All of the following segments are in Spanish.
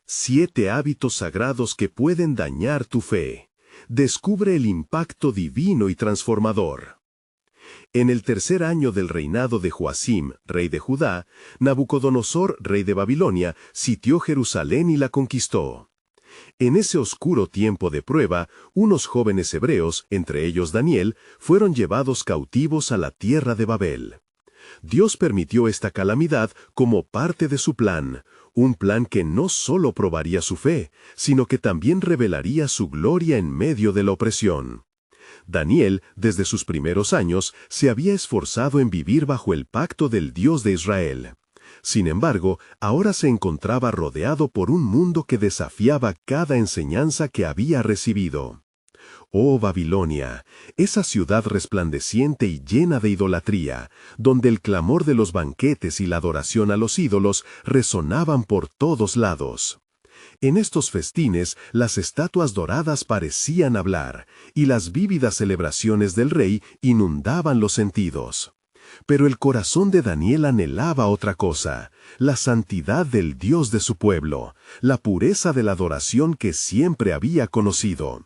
7 hábitos sagrados que pueden dañar tu fe. Descubre el impacto divino y transformador. En el 3er año del reinado de Joacim, rey de Judá, Nabucodonosor, rey de Babilonia, sitió Jerusalén y la conquistó. En ese oscuro tiempo de prueba, unos jóvenes hebreos, entre ellos Daniel, fueron llevados cautivos a la tierra de Babel. Dios permitió esta calamidad como parte de su plan, un plan que no solo probaría su fe, sino que también revelaría su gloria en medio de la opresión. Daniel, desde sus primeros años, se había esforzado en vivir bajo el pacto del Dios de Israel. Sin embargo, ahora se encontraba rodeado por un mundo que desafiaba cada enseñanza que había recibido. Oh Babilonia, esa ciudad resplandeciente y llena de idolatría, donde el clamor de los banquetes y la adoración a los ídolos resonaban por todos lados. En estos festines, las estatuas doradas parecían hablar, y las vívidas celebraciones del rey inundaban los sentidos. Pero el corazón de Daniel anhelaba otra cosa, la santidad del Dios de su pueblo, la pureza de la adoración que siempre había conocido.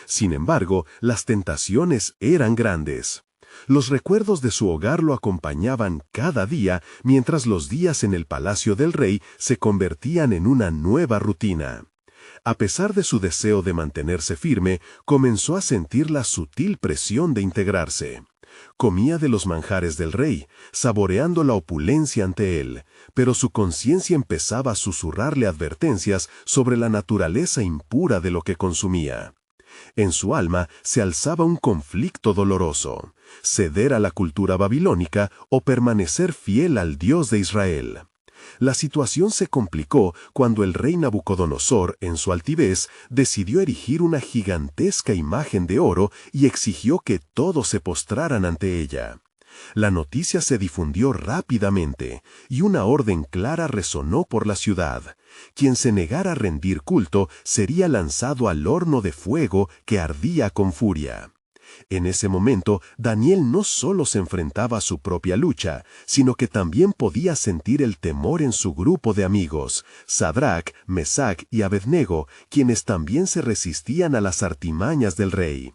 Sin embargo, las tentaciones eran grandes. Los recuerdos de su hogar lo acompañaban cada día, mientras los días en el palacio del rey se convertían en una nueva rutina. A pesar de su deseo de mantenerse firme, comenzó a sentir la sutil presión de integrarse. Comía de los manjares del rey, saboreando la opulencia ante él, pero su conciencia empezaba a susurrarle advertencias sobre la naturaleza impura de lo que consumía. En su alma se alzaba un conflicto doloroso: ceder a la cultura babilónica o permanecer fiel al Dios de Israel. La situación se complicó cuando el rey Nabucodonosor, en su altivez, decidió erigir una gigantesca imagen de oro y exigió que todos se postraran ante ella. La noticia se difundió rápidamente, y una orden clara resonó por la ciudad: quien se negara a rendir culto sería lanzado al horno de fuego que ardía con furia. En ese momento, Daniel no solo se enfrentaba a su propia lucha, sino que también podía sentir el temor en su grupo de amigos, Sadrac, Mesac y Abednego, quienes también se resistían a las artimañas del rey.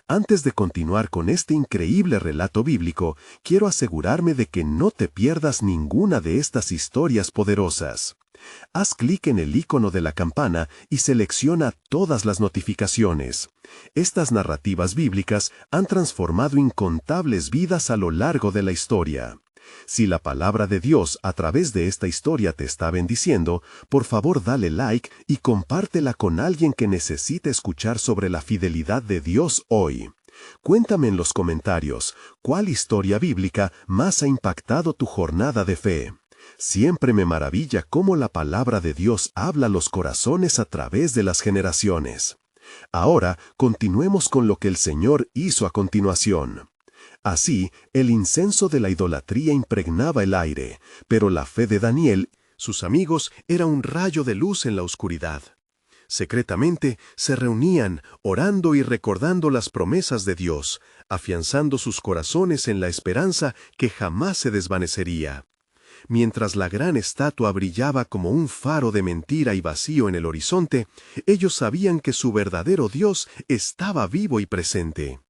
Antes de continuar con este increíble relato bíblico, quiero asegurarme de que no te pierdas ninguna de estas historias poderosas. Haz clic en el icono de la campana y selecciona todas las notificaciones. Estas narrativas bíblicas han transformado incontables vidas a lo largo de la historia. Si la palabra de Dios a través de esta historia te está bendiciendo, por favor dale like y compártela con alguien que necesite escuchar sobre la fidelidad de Dios hoy. Cuéntame en los comentarios, ¿cuál historia bíblica más ha impactado tu jornada de fe? Siempre me maravilla cómo la palabra de Dios habla a los corazones a través de las generaciones. Ahora, continuemos con lo que el Señor hizo a continuación. Así, el incenso de la idolatría impregnaba el aire, pero la fe de Daniel, sus amigos, era un rayo de luz en la oscuridad. Secretamente, se reunían, orando y recordando las promesas de Dios, afianzando sus corazones en la esperanza que jamás se desvanecería. Mientras la gran estatua brillaba como un faro de mentira y vacío en el horizonte, ellos sabían que su verdadero Dios estaba vivo y presente.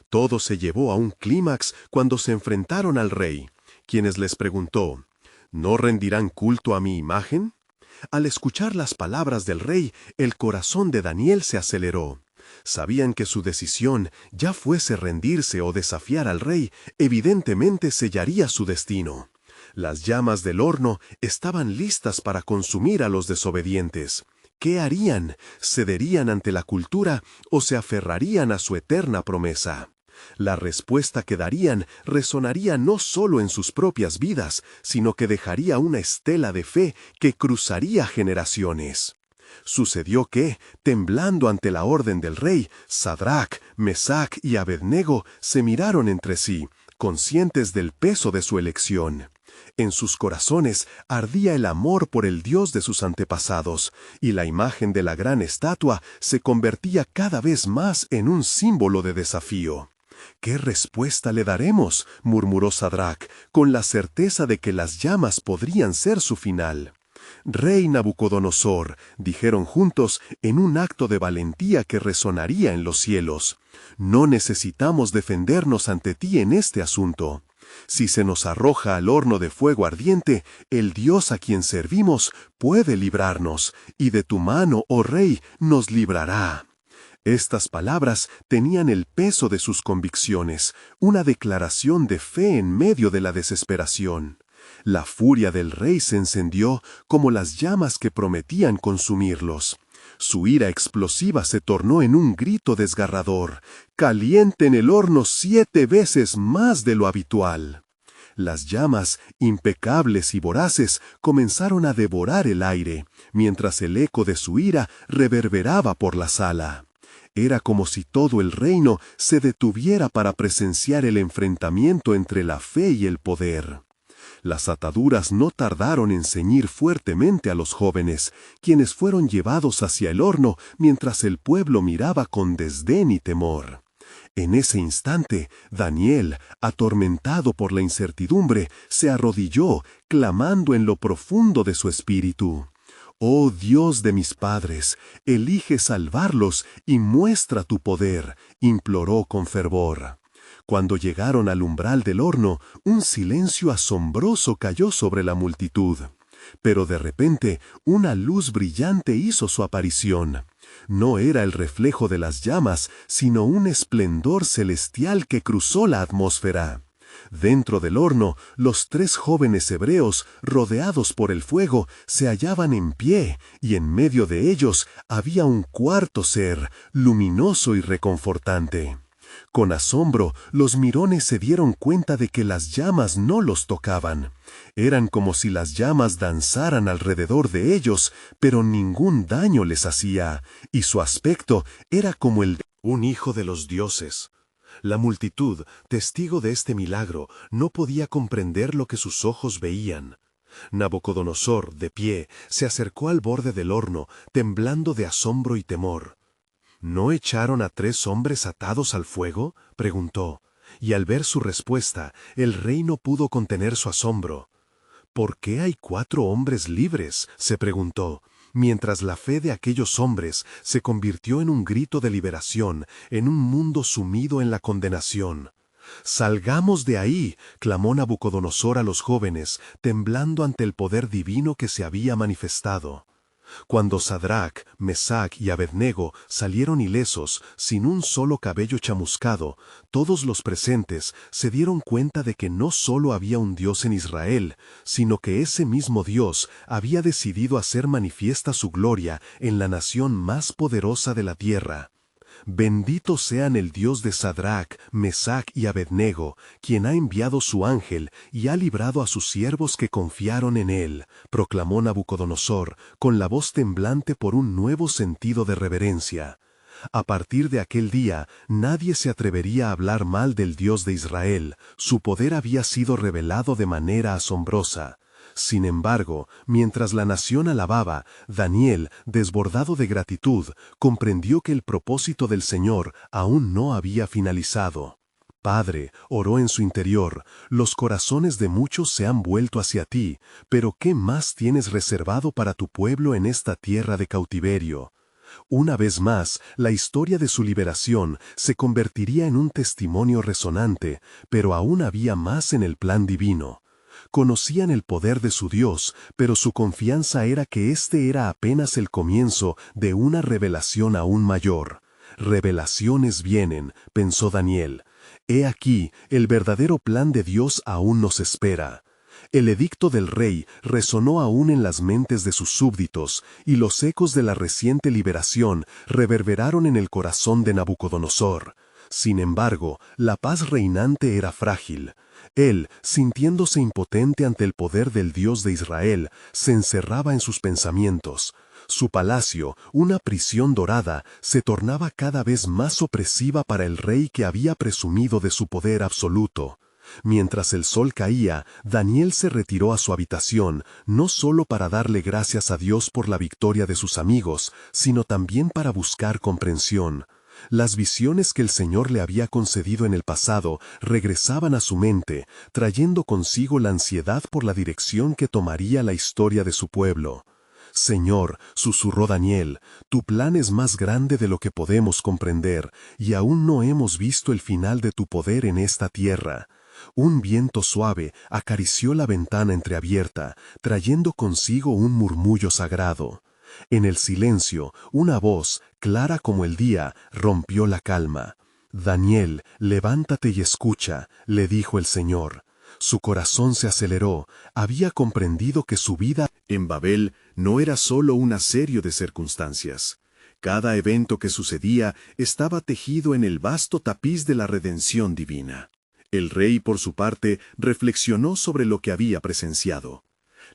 Todo se llevó a un clímax cuando se enfrentaron al rey, quienes les preguntó: ¿no rendirán culto a mi imagen? Al escuchar las palabras del rey, el corazón de Daniel se aceleró. Sabían que su decisión, ya fuese rendirse o desafiar al rey, evidentemente sellaría su destino. Las llamas del horno estaban listas para consumir a los desobedientes. ¿Qué harían? ¿Cederían ante la cultura o se aferrarían a su eterna promesa? La respuesta que darían resonaría no solo en sus propias vidas, sino que dejaría una estela de fe que cruzaría generaciones. Sucedió que, temblando ante la orden del rey, Sadrac, Mesac y Abednego se miraron entre sí, conscientes del peso de su elección. En sus corazones ardía el amor por el Dios de sus antepasados, y la imagen de la gran estatua se convertía cada vez más en un símbolo de desafío. ¿Qué respuesta le daremos?, murmuró Sadrac, con la certeza de que las llamas podrían ser su final. Rey Nabucodonosor, dijeron juntos en un acto de valentía que resonaría en los cielos, no necesitamos defendernos ante ti en este asunto. Si se nos arroja al horno de fuego ardiente, el Dios a quien servimos puede librarnos, y de tu mano, oh Rey, nos librará. Estas palabras tenían el peso de sus convicciones, una declaración de fe en medio de la desesperación. La furia del rey se encendió como las llamas que prometían consumirlos. Su ira explosiva se tornó en un grito desgarrador: «¡Caliente en el horno 7 veces más de lo habitual!». Las llamas, impecables y voraces, comenzaron a devorar el aire, mientras el eco de su ira reverberaba por la sala. Era como si todo el reino se detuviera para presenciar el enfrentamiento entre la fe y el poder. Las ataduras no tardaron en ceñir fuertemente a los jóvenes, quienes fueron llevados hacia el horno mientras el pueblo miraba con desdén y temor. En ese instante, Daniel, atormentado por la incertidumbre, se arrodilló, clamando en lo profundo de su espíritu: «Oh Dios de mis padres, elige salvarlos y muestra tu poder», imploró con fervor. Cuando llegaron al umbral del horno, un silencio asombroso cayó sobre la multitud. Pero de repente, una luz brillante hizo su aparición. No era el reflejo de las llamas, sino un esplendor celestial que cruzó la atmósfera. Dentro del horno, los 3 jóvenes hebreos, rodeados por el fuego, se hallaban en pie, y en medio de ellos había un cuarto ser, luminoso y reconfortante. Con asombro, los mirones se dieron cuenta de que las llamas no los tocaban. Eran como si las llamas danzaran alrededor de ellos, pero ningún daño les hacía, y su aspecto era como el de un hijo de los dioses. La multitud, testigo de este milagro, no podía comprender lo que sus ojos veían. Nabucodonosor, de pie, se acercó al borde del horno, temblando de asombro y temor. ¿No echaron a 3 hombres atados al fuego?, preguntó, y al ver su respuesta, el rey no pudo contener su asombro. ¿Por qué hay 4 hombres libres?, se preguntó, mientras la fe de aquellos hombres se convirtió en un grito de liberación en un mundo sumido en la condenación. «¡Salgamos de ahí!», clamó Nabucodonosor a los jóvenes, temblando ante el poder divino que se había manifestado. Cuando Sadrach, Mesach y Abednego salieron ilesos, sin un solo cabello chamuscado, todos los presentes se dieron cuenta de que no solo había un Dios en Israel, sino que ese mismo Dios había decidido hacer manifiesta su gloria en la nación más poderosa de la tierra. «Bendito sean el Dios de Sadrach, Mesach y Abednego, quien ha enviado su ángel y ha librado a sus siervos que confiaron en él», proclamó Nabucodonosor, con la voz temblante por un nuevo sentido de reverencia. A partir de aquel día, nadie se atrevería a hablar mal del Dios de Israel. Su poder había sido revelado de manera asombrosa. Sin embargo, mientras la nación alababa, Daniel, desbordado de gratitud, comprendió que el propósito del Señor aún no había finalizado. «Padre», oró en su interior, «los corazones de muchos se han vuelto hacia ti, pero ¿qué más tienes reservado para tu pueblo en esta tierra de cautiverio?». Una vez más, la historia de su liberación se convertiría en un testimonio resonante, pero aún había más en el plan divino. Conocían el poder de su Dios, pero su confianza era que este era apenas el comienzo de una revelación aún mayor. «Revelaciones vienen», pensó Daniel. «He aquí, el verdadero plan de Dios aún nos espera». El edicto del rey resonó aún en las mentes de sus súbditos, y los ecos de la reciente liberación reverberaron en el corazón de Nabucodonosor. Sin embargo, la paz reinante era frágil. Él, sintiéndose impotente ante el poder del Dios de Israel, se encerraba en sus pensamientos. Su palacio, una prisión dorada, se tornaba cada vez más opresiva para el rey que había presumido de su poder absoluto. Mientras el sol caía, Daniel se retiró a su habitación, no solo para darle gracias a Dios por la victoria de sus amigos, sino también para buscar comprensión. Las visiones que el Señor le había concedido en el pasado regresaban a su mente, trayendo consigo la ansiedad por la dirección que tomaría la historia de su pueblo. Señor, susurró Daniel, tu plan es más grande de lo que podemos comprender, y aún no hemos visto el final de tu poder en esta tierra. Un viento suave acarició la ventana entreabierta, trayendo consigo un murmullo sagrado. En el silencio, una voz, clara como el día, rompió la calma. Daniel, levántate y escucha, le dijo el Señor. Su corazón se aceleró, había comprendido que su vida en Babel no era solo una serie de circunstancias. Cada evento que sucedía estaba tejido en el vasto tapiz de la redención divina. El rey, por su parte, reflexionó sobre lo que había presenciado.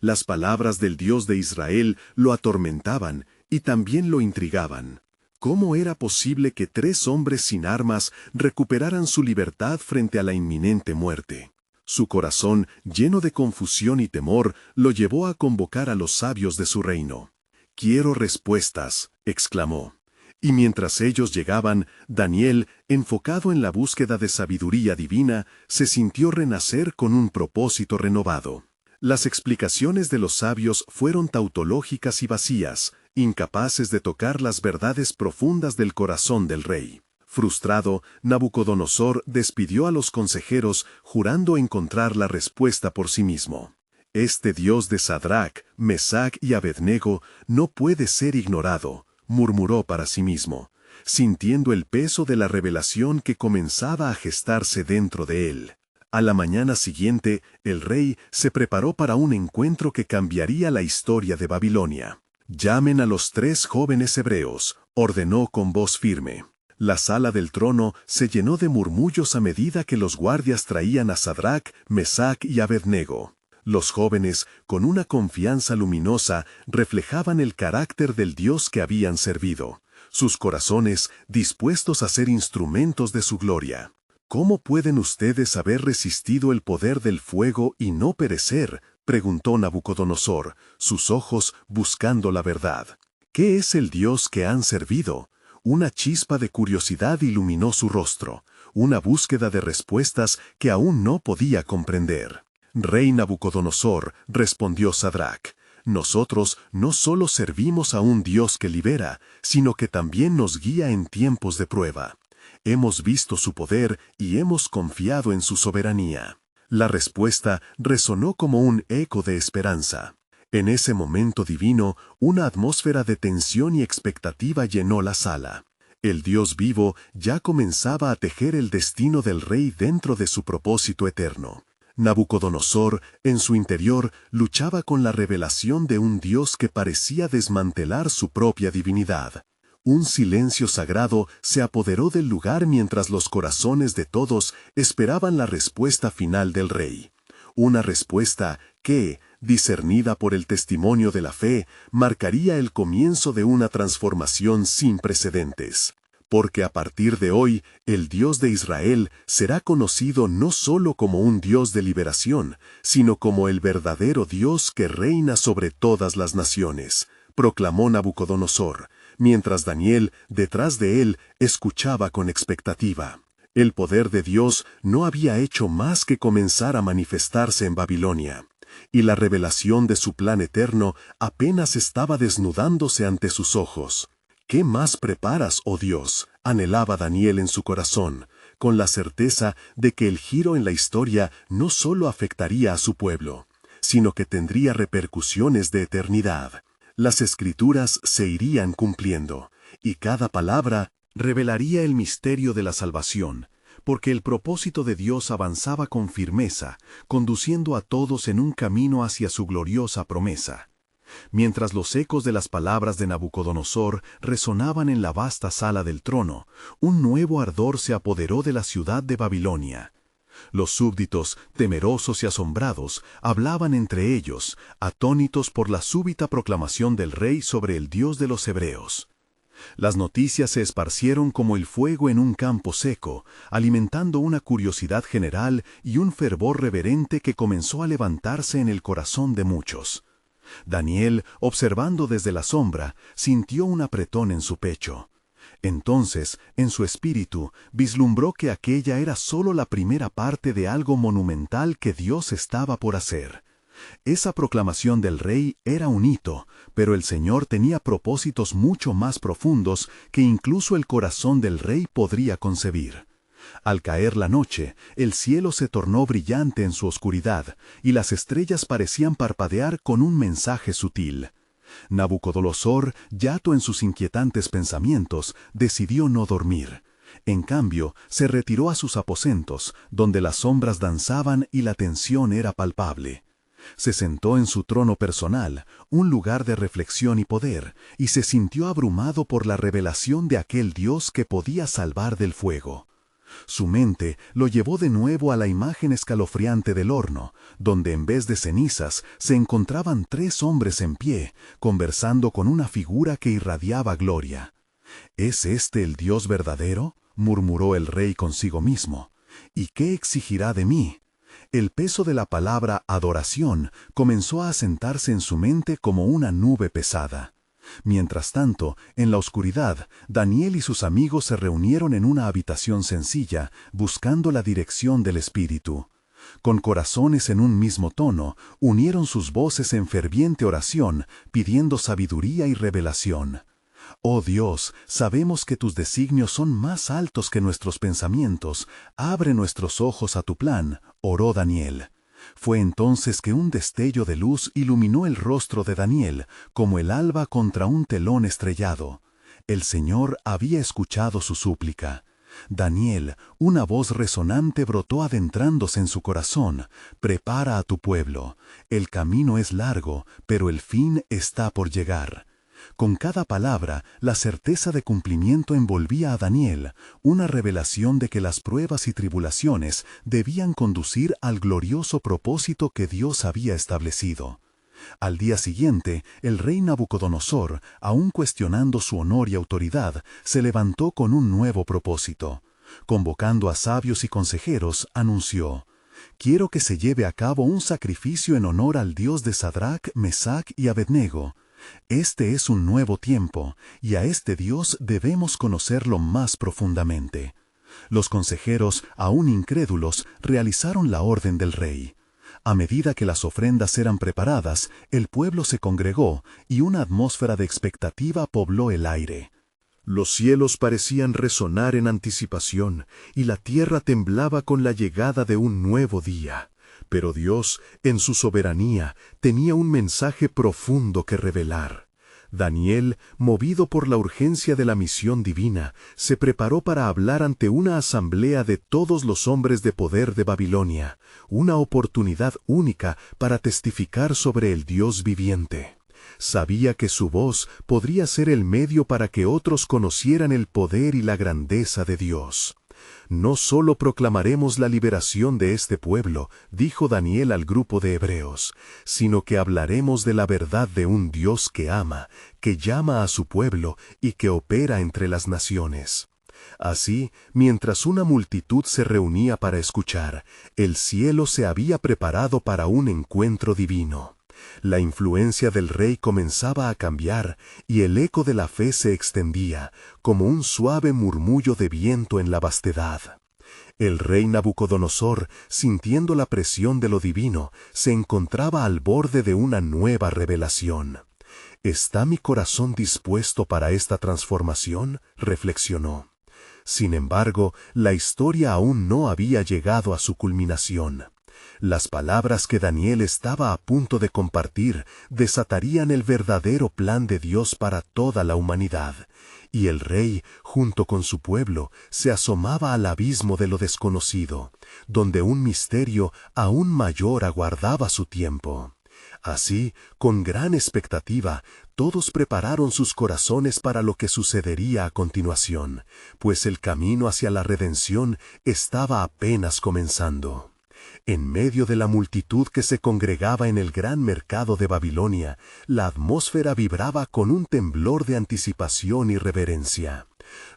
Las palabras del Dios de Israel lo atormentaban y también lo intrigaban. ¿Cómo era posible que 3 hombres sin armas recuperaran su libertad frente a la inminente muerte? Su corazón, lleno de confusión y temor, lo llevó a convocar a los sabios de su reino. «Quiero respuestas», exclamó. Y mientras ellos llegaban, Daniel, enfocado en la búsqueda de sabiduría divina, se sintió renacer con un propósito renovado. Las explicaciones de los sabios fueron tautológicas y vacías, incapaces de tocar las verdades profundas del corazón del rey. Frustrado, Nabucodonosor despidió a los consejeros, jurando encontrar la respuesta por sí mismo. «Este Dios de Sadrach, Mesach y Abednego no puede ser ignorado», murmuró para sí mismo, sintiendo el peso de la revelación que comenzaba a gestarse dentro de él. A la mañana siguiente, el rey se preparó para un encuentro que cambiaría la historia de Babilonia. «Llamen a los 3 jóvenes hebreos», ordenó con voz firme. La sala del trono se llenó de murmullos a medida que los guardias traían a Sadrach, Mesach y Abednego. Los jóvenes, con una confianza luminosa, reflejaban el carácter del Dios que habían servido, sus corazones dispuestos a ser instrumentos de su gloria. «¿Cómo pueden ustedes haber resistido el poder del fuego y no perecer?», preguntó Nabucodonosor, sus ojos buscando la verdad. «¿Qué es el Dios que han servido?». Una chispa de curiosidad iluminó su rostro, una búsqueda de respuestas que aún no podía comprender. «Rey Nabucodonosor», respondió Sadrach, «nosotros no solo servimos a un Dios que libera, sino que también nos guía en tiempos de prueba. Hemos visto su poder y hemos confiado en su soberanía». La respuesta resonó como un eco de esperanza. En ese momento divino, una atmósfera de tensión y expectativa llenó la sala. El Dios vivo ya comenzaba a tejer el destino del rey dentro de su propósito eterno. Nabucodonosor, en su interior, luchaba con la revelación de un Dios que parecía desmantelar su propia divinidad. Un silencio sagrado se apoderó del lugar mientras los corazones de todos esperaban la respuesta final del rey. Una respuesta que, discernida por el testimonio de la fe, marcaría el comienzo de una transformación sin precedentes. Porque a partir de hoy, el Dios de Israel será conocido no solo como un Dios de liberación, sino como el verdadero Dios que reina sobre todas las naciones, proclamó Nabucodonosor, mientras Daniel, detrás de él, escuchaba con expectativa. El poder de Dios no había hecho más que comenzar a manifestarse en Babilonia, y la revelación de su plan eterno apenas estaba desnudándose ante sus ojos. «¿Qué más preparas, oh Dios?», anhelaba Daniel en su corazón, con la certeza de que el giro en la historia no solo afectaría a su pueblo, sino que tendría repercusiones de eternidad. Las Escrituras se irían cumpliendo, y cada palabra revelaría el misterio de la salvación, porque el propósito de Dios avanzaba con firmeza, conduciendo a todos en un camino hacia su gloriosa promesa. Mientras los ecos de las palabras de Nabucodonosor resonaban en la vasta sala del trono, un nuevo ardor se apoderó de la ciudad de Babilonia. Los súbditos, temerosos y asombrados, hablaban entre ellos, atónitos por la súbita proclamación del rey sobre el Dios de los hebreos. Las noticias se esparcieron como el fuego en un campo seco, alimentando una curiosidad general y un fervor reverente que comenzó a levantarse en el corazón de muchos. Daniel, observando desde la sombra, sintió un apretón en su pecho. Entonces, en su espíritu, vislumbró que aquella era solo la primera parte de algo monumental que Dios estaba por hacer. Esa proclamación del rey era un hito, pero el Señor tenía propósitos mucho más profundos que incluso el corazón del rey podría concebir. Al caer la noche, el cielo se tornó brillante en su oscuridad, y las estrellas parecían parpadear con un mensaje sutil. Nabucodonosor, yato en sus inquietantes pensamientos, decidió no dormir. En cambio, se retiró a sus aposentos, donde las sombras danzaban y la tensión era palpable. Se sentó en su trono personal, un lugar de reflexión y poder, y se sintió abrumado por la revelación de aquel Dios que podía salvar del fuego. Su mente lo llevó de nuevo a la imagen escalofriante del horno, donde en vez de cenizas se encontraban 3 hombres en pie, conversando con una figura que irradiaba gloria. ¿Es este el Dios verdadero?, murmuró el rey consigo mismo. ¿Y qué exigirá de mí? El peso de la palabra adoración comenzó a asentarse en su mente como una nube pesada. Mientras tanto, en la oscuridad, Daniel y sus amigos se reunieron en una habitación sencilla, buscando la dirección del Espíritu. Con corazones en un mismo tono, unieron sus voces en ferviente oración, pidiendo sabiduría y revelación. Oh Dios, sabemos que tus designios son más altos que nuestros pensamientos. Abre nuestros ojos a tu plan, oró Daniel. Fue entonces que un destello de luz iluminó el rostro de Daniel, como el alba contra un telón estrellado. El Señor había escuchado su súplica. Daniel, una voz resonante brotó adentrándose en su corazón. Prepara a tu pueblo. El camino es largo, pero el fin está por llegar. Con cada palabra, la certeza de cumplimiento envolvía a Daniel, una revelación de que las pruebas y tribulaciones debían conducir al glorioso propósito que Dios había establecido. Al día siguiente, el rey Nabucodonosor, aún cuestionando su honor y autoridad, se levantó con un nuevo propósito. Convocando a sabios y consejeros, anunció: «Quiero que se lleve a cabo un sacrificio en honor al Dios de Sadrac, Mesac y Abednego. Este es un nuevo tiempo, y a este Dios debemos conocerlo más profundamente». Los consejeros, aún incrédulos, realizaron la orden del rey. A medida que las ofrendas eran preparadas, el pueblo se congregó, y una atmósfera de expectativa pobló el aire. Los cielos parecían resonar en anticipación, y la tierra temblaba con la llegada de un nuevo día. Pero Dios, en su soberanía, tenía un mensaje profundo que revelar. Daniel, movido por la urgencia de la misión divina, se preparó para hablar ante una asamblea de todos los hombres de poder de Babilonia, una oportunidad única para testificar sobre el Dios viviente. Sabía que su voz podría ser el medio para que otros conocieran el poder y la grandeza de Dios. «No solo proclamaremos la liberación de este pueblo», dijo Daniel al grupo de hebreos, «sino que hablaremos de la verdad de un Dios que ama, que llama a su pueblo y que opera entre las naciones». Así, mientras una multitud se reunía para escuchar, el cielo se había preparado para un encuentro divino. La influencia del rey comenzaba a cambiar, y el eco de la fe se extendía, como un suave murmullo de viento en la vastedad. El rey Nabucodonosor, sintiendo la presión de lo divino, se encontraba al borde de una nueva revelación. ¿Está mi corazón dispuesto para esta transformación?, reflexionó. Sin embargo, la historia aún no había llegado a su culminación. Las palabras que Daniel estaba a punto de compartir desatarían el verdadero plan de Dios para toda la humanidad, y el rey, junto con su pueblo, se asomaba al abismo de lo desconocido, donde un misterio aún mayor aguardaba su tiempo. Así, con gran expectativa, todos prepararon sus corazones para lo que sucedería a continuación, pues el camino hacia la redención estaba apenas comenzando. En medio de la multitud que se congregaba en el gran mercado de Babilonia, la atmósfera vibraba con un temblor de anticipación y reverencia.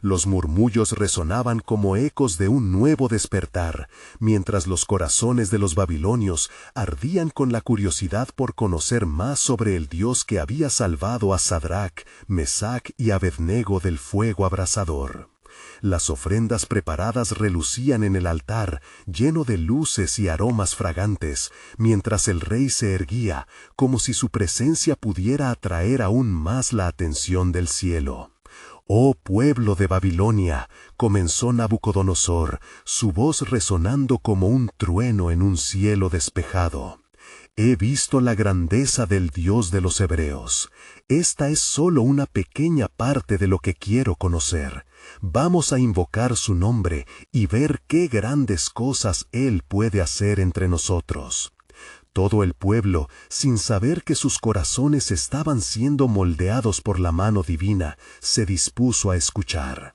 Los murmullos resonaban como ecos de un nuevo despertar, mientras los corazones de los babilonios ardían con la curiosidad por conocer más sobre el Dios que había salvado a Sadrach, Mesach y Abednego del fuego abrasador. Las ofrendas preparadas relucían en el altar, lleno de luces y aromas fragantes, mientras el rey se erguía, como si su presencia pudiera atraer aún más la atención del cielo. «Oh pueblo de Babilonia», comenzó Nabucodonosor, su voz resonando como un trueno en un cielo despejado. «He visto la grandeza del Dios de los hebreos. Esta es solo una pequeña parte de lo que quiero conocer. Vamos a invocar su nombre y ver qué grandes cosas Él puede hacer entre nosotros». Todo el pueblo, sin saber que sus corazones estaban siendo moldeados por la mano divina, se dispuso a escuchar.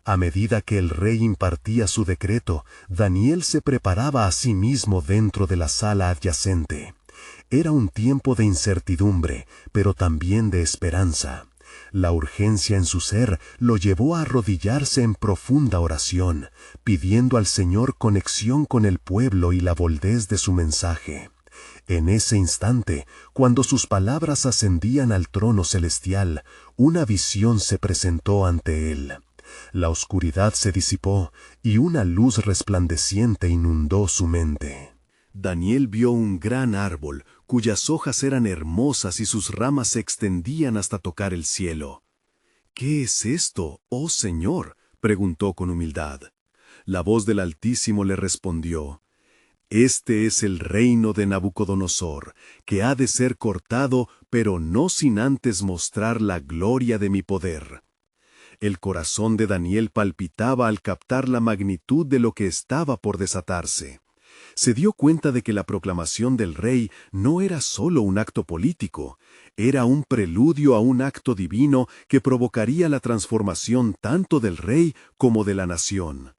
A medida que el rey impartía su decreto, Daniel se preparaba a sí mismo dentro de la sala adyacente. Era un tiempo de incertidumbre, pero también de esperanza. La urgencia en su ser lo llevó a arrodillarse en profunda oración, pidiendo al Señor conexión con el pueblo y la boldez de su mensaje. En ese instante, cuando sus palabras ascendían al trono celestial, una visión se presentó ante él. La oscuridad se disipó y una luz resplandeciente inundó su mente. Daniel vio un gran árbol, cuyas hojas eran hermosas y sus ramas se extendían hasta tocar el cielo. «¿Qué es esto, oh Señor?», preguntó con humildad. La voz del Altísimo le respondió: «Este es el reino de Nabucodonosor, que ha de ser cortado, pero no sin antes mostrar la gloria de mi poder». El corazón de Daniel palpitaba al captar la magnitud de lo que estaba por desatarse. Se dio cuenta de que la proclamación del rey no era solo un acto político, era un preludio a un acto divino que provocaría la transformación tanto del rey como de la nación.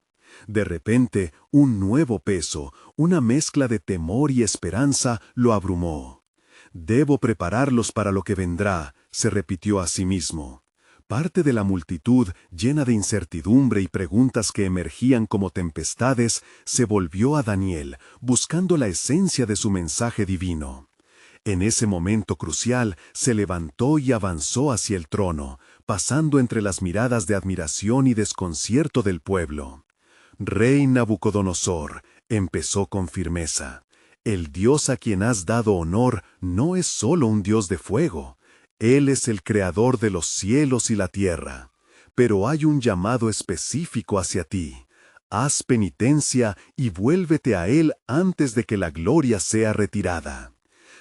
De repente, un nuevo peso, una mezcla de temor y esperanza, lo abrumó. «Debo prepararlos para lo que vendrá», se repitió a sí mismo. Parte de la multitud, llena de incertidumbre y preguntas que emergían como tempestades, se volvió a Daniel, buscando la esencia de su mensaje divino. En ese momento crucial, se levantó y avanzó hacia el trono, pasando entre las miradas de admiración y desconcierto del pueblo. «Rey Nabucodonosor», empezó con firmeza, «el Dios a quien has dado honor no es solo un Dios de fuego. Él es el creador de los cielos y la tierra. Pero hay un llamado específico hacia ti. Haz penitencia y vuélvete a Él antes de que la gloria sea retirada».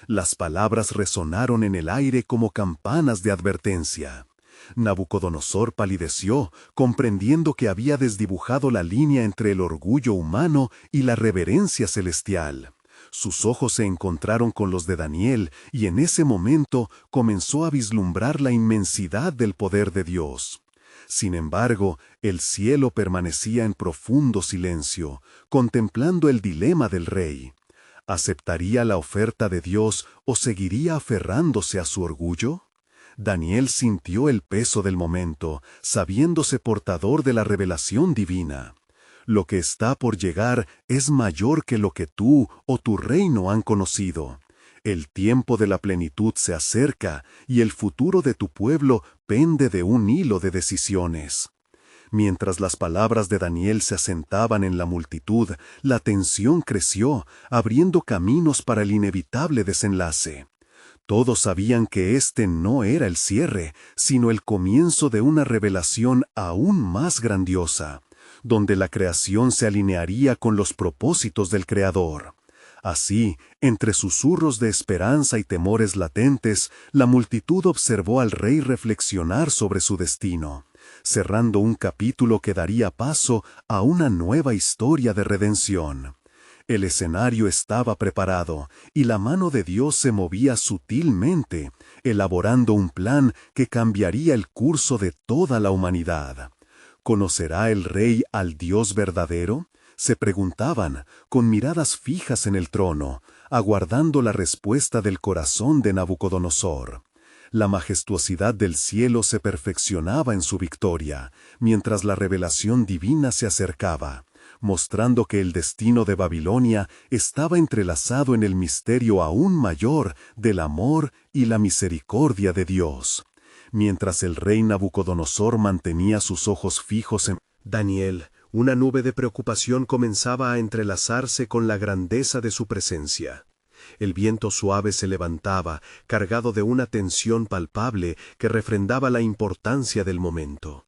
Las palabras resonaron en el aire como campanas de advertencia. Nabucodonosor palideció, comprendiendo que había desdibujado la línea entre el orgullo humano y la reverencia celestial. Sus ojos se encontraron con los de Daniel, y en ese momento comenzó a vislumbrar la inmensidad del poder de Dios. Sin embargo, el cielo permanecía en profundo silencio, contemplando el dilema del rey. ¿Aceptaría la oferta de Dios o seguiría aferrándose a su orgullo? Daniel sintió el peso del momento, sabiéndose portador de la revelación divina. Lo que está por llegar es mayor que lo que tú o tu reino han conocido. El tiempo de la plenitud se acerca y el futuro de tu pueblo pende de un hilo de decisiones. Mientras las palabras de Daniel se asentaban en la multitud, la tensión creció, abriendo caminos para el inevitable desenlace. Todos sabían que este no era el cierre, sino el comienzo de una revelación aún más grandiosa, donde la creación se alinearía con los propósitos del Creador. Así, entre susurros de esperanza y temores latentes, la multitud observó al rey reflexionar sobre su destino, cerrando un capítulo que daría paso a una nueva historia de redención. El escenario estaba preparado, y la mano de Dios se movía sutilmente, elaborando un plan que cambiaría el curso de toda la humanidad. ¿Conocerá el rey al Dios verdadero?, se preguntaban, con miradas fijas en el trono, aguardando la respuesta del corazón de Nabucodonosor. La majestuosidad del cielo se perfeccionaba en su victoria, mientras la revelación divina se acercaba, mostrando que el destino de Babilonia estaba entrelazado en el misterio aún mayor del amor y la misericordia de Dios. Mientras el rey Nabucodonosor mantenía sus ojos fijos en Daniel, una nube de preocupación comenzaba a entrelazarse con la grandeza de su presencia. El viento suave se levantaba, cargado de una tensión palpable que refrendaba la importancia del momento.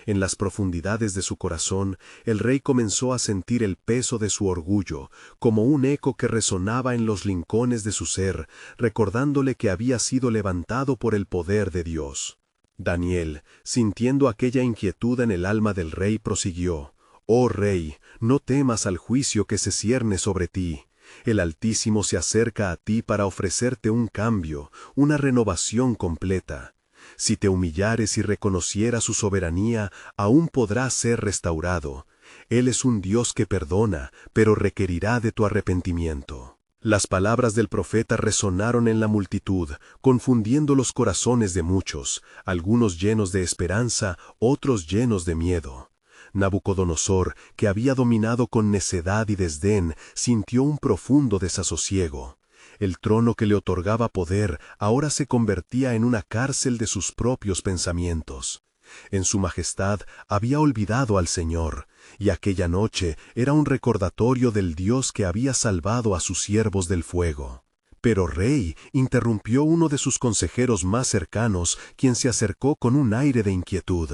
En las profundidades de su corazón, el rey comenzó a sentir el peso de su orgullo, como un eco que resonaba en los rincones de su ser, recordándole que había sido levantado por el poder de Dios. Daniel, sintiendo aquella inquietud en el alma del rey, prosiguió: «Oh rey, no temas al juicio que se cierne sobre ti. El Altísimo se acerca a ti para ofrecerte un cambio, una renovación completa. Si te humillares y reconocieras su soberanía, aún podrás ser restaurado. Él es un Dios que perdona, pero requerirá de tu arrepentimiento». Las palabras del profeta resonaron en la multitud, confundiendo los corazones de muchos, algunos llenos de esperanza, otros llenos de miedo. Nabucodonosor, que había dominado con necedad y desdén, sintió un profundo desasosiego. El trono que le otorgaba poder ahora se convertía en una cárcel de sus propios pensamientos. En su majestad había olvidado al Señor, y aquella noche era un recordatorio del Dios que había salvado a sus siervos del fuego. «Pero rey», interrumpió uno de sus consejeros más cercanos, quien se acercó con un aire de inquietud,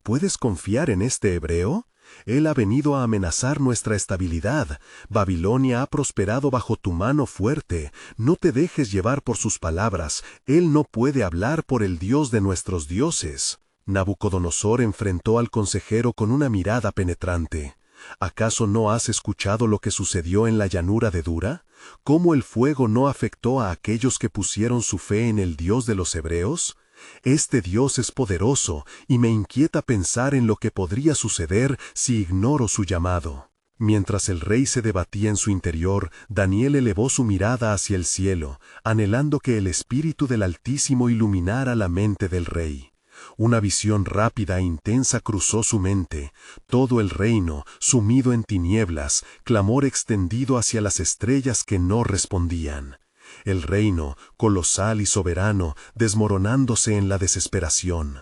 «¿puedes confiar en este hebreo? Él ha venido a amenazar nuestra estabilidad. Babilonia ha prosperado bajo tu mano fuerte. No te dejes llevar por sus palabras. Él no puede hablar por el Dios de nuestros dioses». Nabucodonosor enfrentó al consejero con una mirada penetrante. «¿Acaso no has escuchado lo que sucedió en la llanura de Dura? ¿Cómo el fuego no afectó a aquellos que pusieron su fe en el Dios de los hebreos? Este Dios es poderoso, y me inquieta pensar en lo que podría suceder si ignoro su llamado». Mientras el rey se debatía en su interior, Daniel elevó su mirada hacia el cielo, anhelando que el Espíritu del Altísimo iluminara la mente del rey. Una visión rápida e intensa cruzó su mente. Todo el reino, sumido en tinieblas, clamor extendido hacia las estrellas que no respondían. El reino, colosal y soberano, desmoronándose en la desesperación.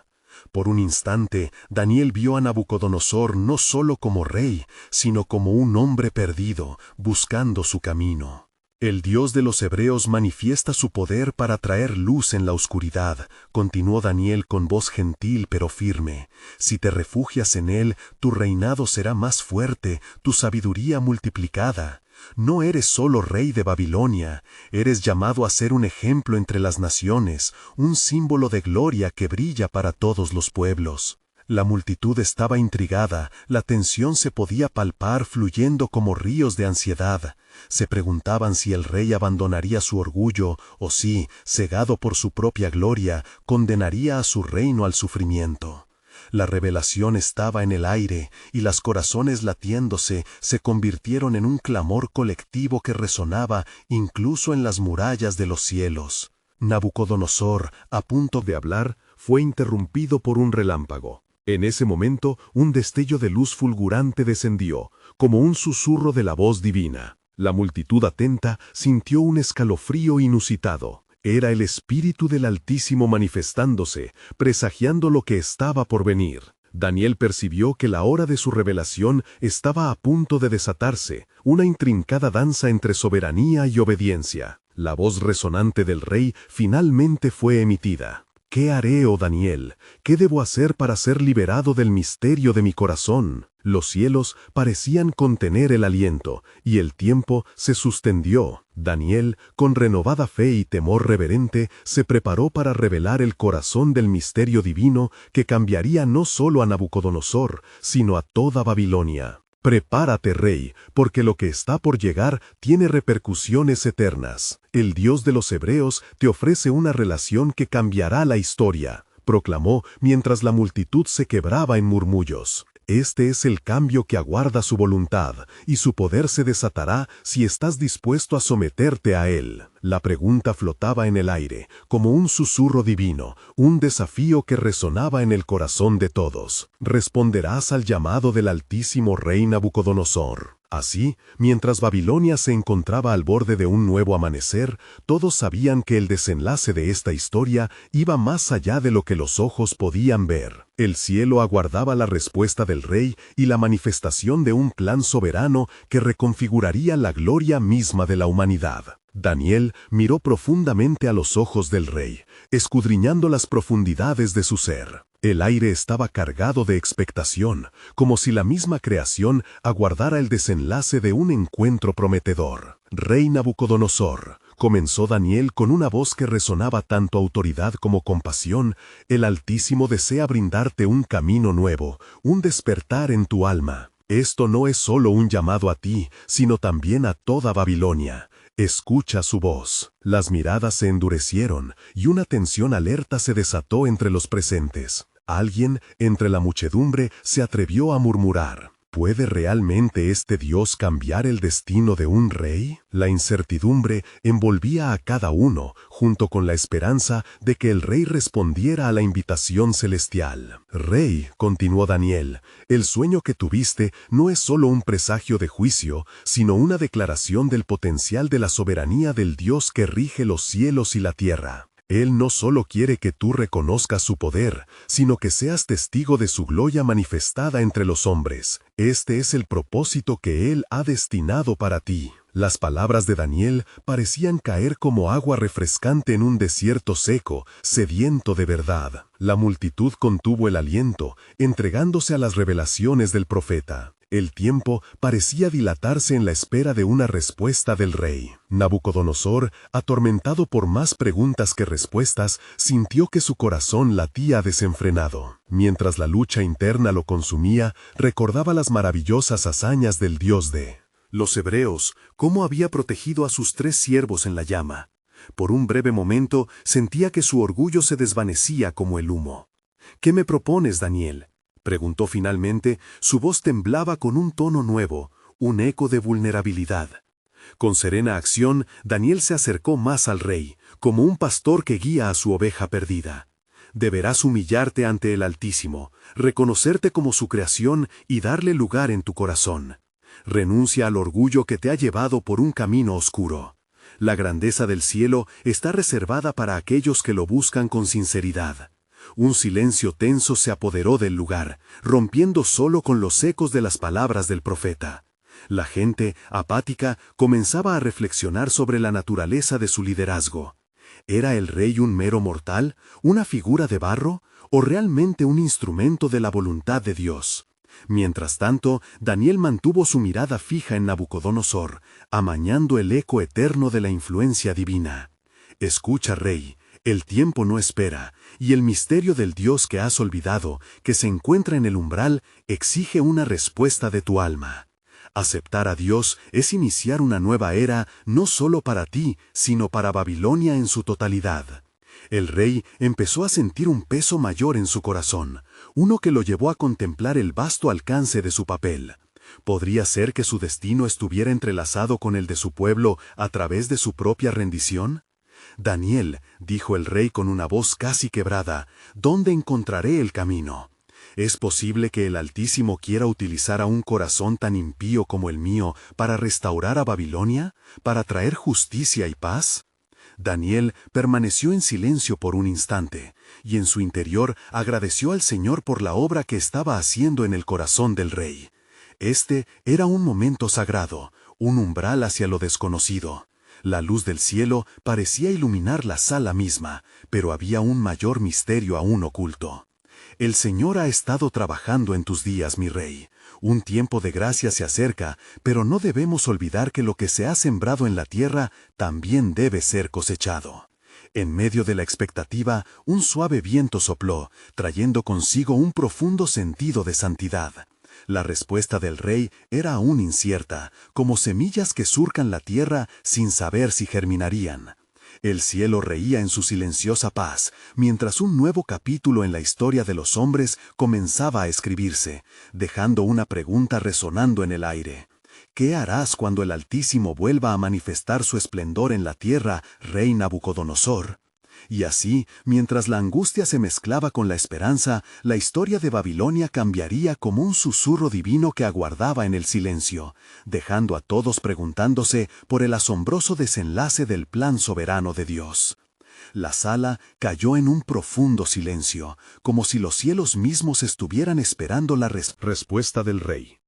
Por un instante, Daniel vio a Nabucodonosor no solo como rey, sino como un hombre perdido, buscando su camino. «El Dios de los hebreos manifiesta su poder para traer luz en la oscuridad», continuó Daniel con voz gentil pero firme. «Si te refugias en él, tu reinado será más fuerte, tu sabiduría multiplicada. No eres solo rey de Babilonia, eres llamado a ser un ejemplo entre las naciones, un símbolo de gloria que brilla para todos los pueblos». La multitud estaba intrigada, la tensión se podía palpar fluyendo como ríos de ansiedad. Se preguntaban si el rey abandonaría su orgullo o si, cegado por su propia gloria, condenaría a su reino al sufrimiento. La revelación estaba en el aire, y los corazones latiéndose se convirtieron en un clamor colectivo que resonaba incluso en las murallas de los cielos. Nabucodonosor, a punto de hablar, fue interrumpido por un relámpago. En ese momento, un destello de luz fulgurante descendió, como un susurro de la voz divina. La multitud atenta sintió un escalofrío inusitado. Era el Espíritu del Altísimo manifestándose, presagiando lo que estaba por venir. Daniel percibió que la hora de su revelación estaba a punto de desatarse, una intrincada danza entre soberanía y obediencia. La voz resonante del rey finalmente fue emitida. «¿Qué haré, oh Daniel? ¿Qué debo hacer para ser liberado del misterio de mi corazón?» Los cielos parecían contener el aliento, y el tiempo se sustendió. Daniel, con renovada fe y temor reverente, se preparó para revelar el corazón del misterio divino que cambiaría no solo a Nabucodonosor, sino a toda Babilonia. «Prepárate, rey, porque lo que está por llegar tiene repercusiones eternas. El Dios de los hebreos te ofrece una relación que cambiará la historia», proclamó mientras la multitud se quebraba en murmullos. Este es el cambio que aguarda su voluntad, y su poder se desatará si estás dispuesto a someterte a él. La pregunta flotaba en el aire, como un susurro divino, un desafío que resonaba en el corazón de todos. ¿Responderás al llamado del Altísimo Rey Nabucodonosor? Así, mientras Babilonia se encontraba al borde de un nuevo amanecer, todos sabían que el desenlace de esta historia iba más allá de lo que los ojos podían ver. El cielo aguardaba la respuesta del rey y la manifestación de un plan soberano que reconfiguraría la gloria misma de la humanidad. Daniel miró profundamente a los ojos del rey, escudriñando las profundidades de su ser. El aire estaba cargado de expectación, como si la misma creación aguardara el desenlace de un encuentro prometedor. Rey Nabucodonosor, comenzó Daniel con una voz que resonaba tanto autoridad como compasión, el Altísimo desea brindarte un camino nuevo, un despertar en tu alma. Esto no es solo un llamado a ti, sino también a toda Babilonia. Escucha su voz. Las miradas se endurecieron y una tensión alerta se desató entre los presentes. Alguien, entre la muchedumbre, se atrevió a murmurar: ¿puede realmente este Dios cambiar el destino de un rey? La incertidumbre envolvía a cada uno, junto con la esperanza de que el rey respondiera a la invitación celestial. Rey, continuó Daniel, el sueño que tuviste no es solo un presagio de juicio, sino una declaración del potencial de la soberanía del Dios que rige los cielos y la tierra. Él no solo quiere que tú reconozcas su poder, sino que seas testigo de su gloria manifestada entre los hombres. Este es el propósito que Él ha destinado para ti. Las palabras de Daniel parecían caer como agua refrescante en un desierto seco, sediento de verdad. La multitud contuvo el aliento, entregándose a las revelaciones del profeta. El tiempo parecía dilatarse en la espera de una respuesta del rey. Nabucodonosor, atormentado por más preguntas que respuestas, sintió que su corazón latía desenfrenado. Mientras la lucha interna lo consumía, recordaba las maravillosas hazañas del Dios de los hebreos, cómo había protegido a sus 3 siervos en la llama. Por un breve momento sentía que su orgullo se desvanecía como el humo. ¿Qué me propones, Daniel?, preguntó finalmente. Su voz temblaba con un tono nuevo, un eco de vulnerabilidad. Con serena acción, Daniel se acercó más al rey, como un pastor que guía a su oveja perdida. Deberás humillarte ante el Altísimo, reconocerte como su creación y darle lugar en tu corazón. Renuncia al orgullo que te ha llevado por un camino oscuro. La grandeza del cielo está reservada para aquellos que lo buscan con sinceridad. Un silencio tenso se apoderó del lugar, rompiendo solo con los ecos de las palabras del profeta. La gente, apática, comenzaba a reflexionar sobre la naturaleza de su liderazgo. ¿Era el rey un mero mortal, una figura de barro, o realmente un instrumento de la voluntad de Dios? Mientras tanto, Daniel mantuvo su mirada fija en Nabucodonosor, amañando el eco eterno de la influencia divina. Escucha, rey. El tiempo no espera, y el misterio del Dios que has olvidado, que se encuentra en el umbral, exige una respuesta de tu alma. Aceptar a Dios es iniciar una nueva era no solo para ti, sino para Babilonia en su totalidad. El rey empezó a sentir un peso mayor en su corazón, uno que lo llevó a contemplar el vasto alcance de su papel. ¿Podría ser que su destino estuviera entrelazado con el de su pueblo a través de su propia rendición? Daniel, dijo el rey con una voz casi quebrada, ¿dónde encontraré el camino? ¿Es posible que el Altísimo quiera utilizar a un corazón tan impío como el mío para restaurar a Babilonia, para traer justicia y paz? Daniel permaneció en silencio por un instante, y en su interior agradeció al Señor por la obra que estaba haciendo en el corazón del rey. Este era un momento sagrado, un umbral hacia lo desconocido. La luz del cielo parecía iluminar la sala misma, pero había un mayor misterio aún oculto. El Señor ha estado trabajando en tus días, mi rey. Un tiempo de gracia se acerca, pero no debemos olvidar que lo que se ha sembrado en la tierra también debe ser cosechado. En medio de la expectativa, un suave viento sopló, trayendo consigo un profundo sentido de santidad. La respuesta del rey era aún incierta, como semillas que surcan la tierra sin saber si germinarían. El cielo reía en su silenciosa paz, mientras un nuevo capítulo en la historia de los hombres comenzaba a escribirse, dejando una pregunta resonando en el aire. ¿Qué harás cuando el Altísimo vuelva a manifestar su esplendor en la tierra, rey Nabucodonosor? Y así, mientras la angustia se mezclaba con la esperanza, la historia de Babilonia cambiaría como un susurro divino que aguardaba en el silencio, dejando a todos preguntándose por el asombroso desenlace del plan soberano de Dios. La sala cayó en un profundo silencio, como si los cielos mismos estuvieran esperando la respuesta del rey.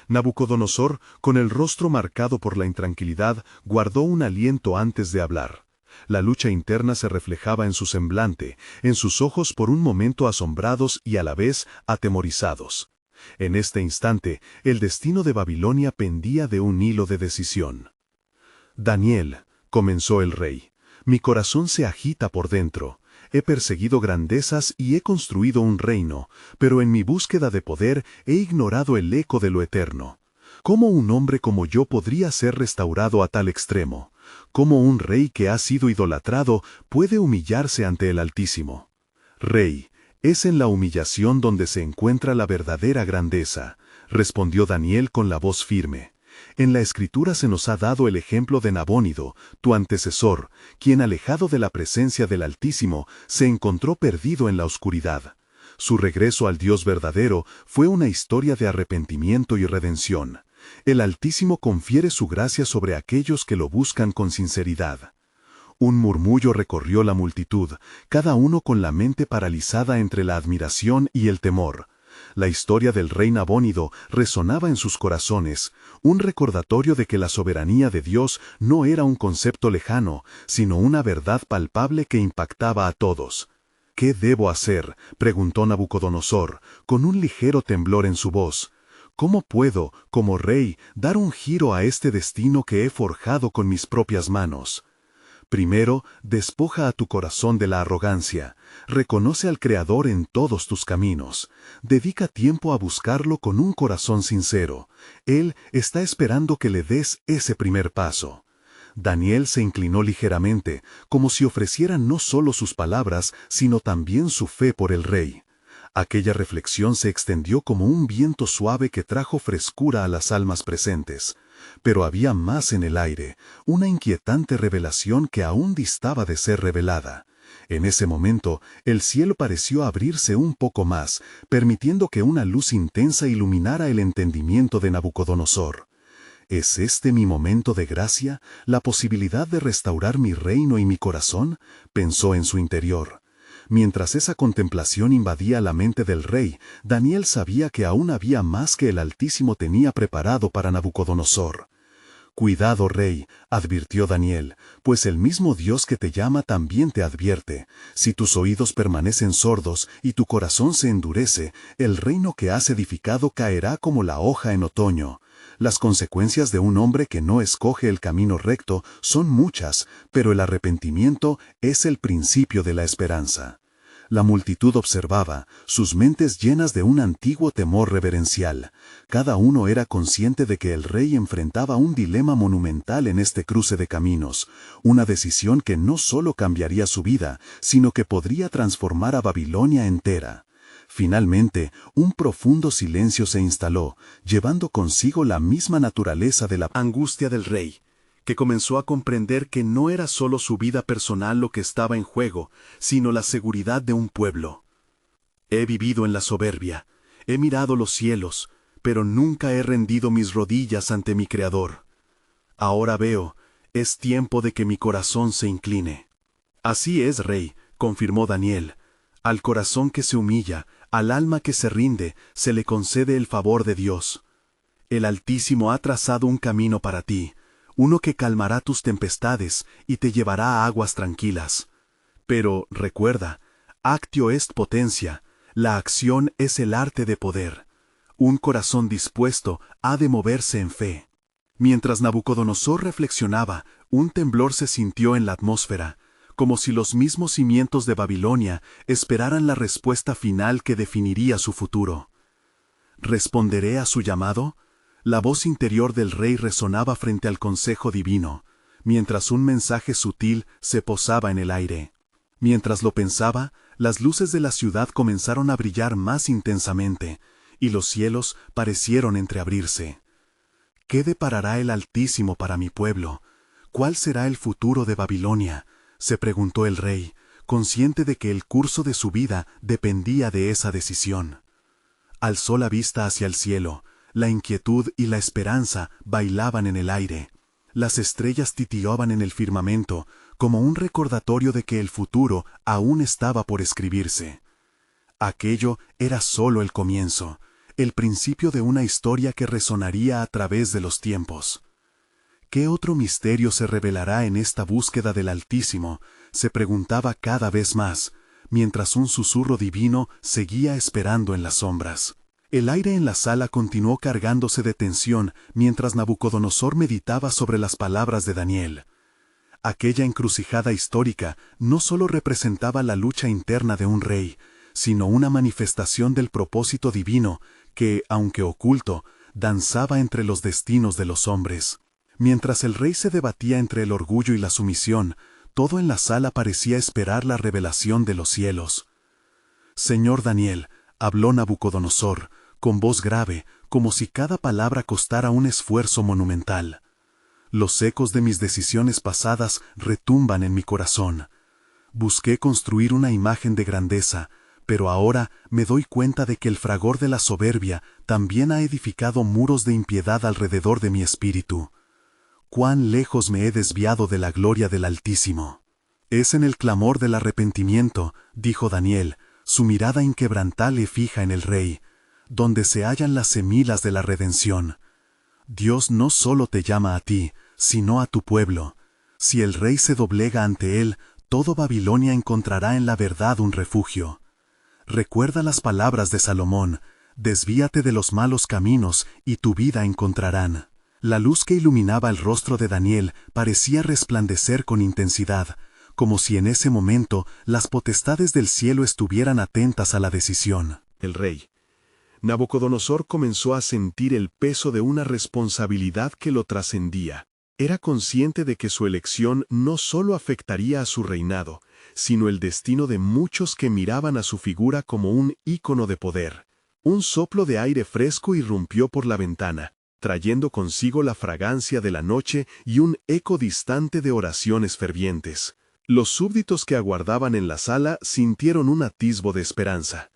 Nabucodonosor, con el rostro marcado por la intranquilidad, guardó un aliento antes de hablar. La lucha interna se reflejaba en su semblante, en sus ojos por un momento asombrados y a la vez atemorizados. En este instante, el destino de Babilonia pendía de un hilo de decisión. «Daniel», comenzó el rey, «mi corazón se agita por dentro. He perseguido grandezas y he construido un reino, pero en mi búsqueda de poder he ignorado el eco de lo eterno. ¿Cómo un hombre como yo podría ser restaurado a tal extremo? ¿Cómo un rey que ha sido idolatrado puede humillarse ante el Altísimo? Rey, es en la humillación donde se encuentra la verdadera grandeza», respondió Daniel con la voz firme. «En la Escritura se nos ha dado el ejemplo de Nabónido, tu antecesor, quien alejado de la presencia del Altísimo se encontró perdido en la oscuridad. Su regreso al Dios verdadero fue una historia de arrepentimiento y redención. El Altísimo confiere su gracia sobre aquellos que lo buscan con sinceridad». Un murmullo recorrió la multitud, cada uno con la mente paralizada entre la admiración y el temor. La historia del rey Nabónido resonaba en sus corazones, un recordatorio de que la soberanía de Dios no era un concepto lejano, sino una verdad palpable que impactaba a todos. «¿Qué debo hacer?», preguntó Nabucodonosor, con un ligero temblor en su voz. «¿Cómo puedo, como rey, dar un giro a este destino que he forjado con mis propias manos?» «Primero, despoja a tu corazón de la arrogancia. Reconoce al Creador en todos tus caminos. Dedica tiempo a buscarlo con un corazón sincero. Él está esperando que le des ese primer paso». Daniel se inclinó ligeramente, como si ofreciera no solo sus palabras, sino también su fe por el rey. Aquella reflexión se extendió como un viento suave que trajo frescura a las almas presentes. Pero había más en el aire, una inquietante revelación que aún distaba de ser revelada. En ese momento, el cielo pareció abrirse un poco más, permitiendo que una luz intensa iluminara el entendimiento de Nabucodonosor. ¿Es este mi momento de gracia, la posibilidad de restaurar mi reino y mi corazón?, pensó en su interior. Mientras esa contemplación invadía la mente del rey, Daniel sabía que aún había más que el Altísimo tenía preparado para Nabucodonosor. «Cuidado, rey», advirtió Daniel, «pues el mismo Dios que te llama también te advierte. Si tus oídos permanecen sordos y tu corazón se endurece, el reino que has edificado caerá como la hoja en otoño. Las consecuencias de un hombre que no escoge el camino recto son muchas, pero el arrepentimiento es el principio de la esperanza». La multitud observaba, sus mentes llenas de un antiguo temor reverencial. Cada uno era consciente de que el rey enfrentaba un dilema monumental en este cruce de caminos, una decisión que no solo cambiaría su vida, sino que podría transformar a Babilonia entera. Finalmente, un profundo silencio se instaló, llevando consigo la misma naturaleza de la angustia del rey, que comenzó a comprender que no era solo su vida personal lo que estaba en juego, sino la seguridad de un pueblo. «He vivido en la soberbia, he mirado los cielos, pero nunca he rendido mis rodillas ante mi Creador. Ahora veo, es tiempo de que mi corazón se incline». «Así es, rey», confirmó Daniel. «Al corazón que se humilla, al alma que se rinde, se le concede el favor de Dios. El Altísimo ha trazado un camino para ti, uno que calmará tus tempestades y te llevará a aguas tranquilas. Pero recuerda, actio est potentia, la acción es el arte de poder. Un corazón dispuesto ha de moverse en fe». Mientras Nabucodonosor reflexionaba, un temblor se sintió en la atmósfera, como si los mismos cimientos de Babilonia esperaran la respuesta final que definiría su futuro. «¿Responderé a su llamado?». La voz interior del rey resonaba frente al consejo divino. mientras un mensaje sutil se posaba en el aire. Mientras lo pensaba, las luces de la ciudad comenzaron a brillar más intensamente, y los cielos parecieron entreabrirse. ¿Qué deparará el Altísimo para mi pueblo? ¿Cuál será el futuro de Babilonia?, se preguntó el rey, consciente de que el curso de su vida dependía de esa decisión. Alzó la vista hacia el cielo. La inquietud y la esperanza bailaban en el aire. Las estrellas titillaban en el firmamento, como un recordatorio de que el futuro aún estaba por escribirse. Aquello era solo el comienzo, el principio de una historia que resonaría a través de los tiempos. ¿Qué otro misterio se revelará en esta búsqueda del Altísimo?, se preguntaba cada vez más, mientras un susurro divino seguía esperando en las sombras. El aire en la sala continuó cargándose de tensión mientras Nabucodonosor meditaba sobre las palabras de Daniel. Aquella encrucijada histórica no solo representaba la lucha interna de un rey, sino una manifestación del propósito divino que, aunque oculto, danzaba entre los destinos de los hombres. Mientras el rey se debatía entre el orgullo y la sumisión, todo en la sala parecía esperar la revelación de los cielos. «Señor Daniel», habló Nabucodonosor, con voz grave, como si cada palabra costara un esfuerzo monumental. «Los ecos de mis decisiones pasadas retumban en mi corazón. Busqué construir una imagen de grandeza, pero ahora me doy cuenta de que el fragor de la soberbia también ha edificado muros de impiedad alrededor de mi espíritu. ¿Cuán lejos me he desviado de la gloria del Altísimo? Es en el clamor del arrepentimiento», dijo Daniel, su mirada inquebrantable fija en el rey, «donde se hallan las semilas de la redención. Dios no solo te llama a ti, sino a tu pueblo. Si el rey se doblega ante él, todo Babilonia encontrará en la verdad un refugio. Recuerda las palabras de Salomón: desvíate de los malos caminos y tu vida encontrarán». La luz que iluminaba el rostro de Daniel parecía resplandecer con intensidad, como si en ese momento las potestades del cielo estuvieran atentas a la decisión. El rey Nabucodonosor comenzó a sentir el peso de una responsabilidad que lo trascendía. Era consciente de que su elección no solo afectaría a su reinado, sino el destino de muchos que miraban a su figura como un ícono de poder. Un soplo de aire fresco irrumpió por la ventana, trayendo consigo la fragancia de la noche y un eco distante de oraciones fervientes. Los súbditos que aguardaban en la sala sintieron un atisbo de esperanza.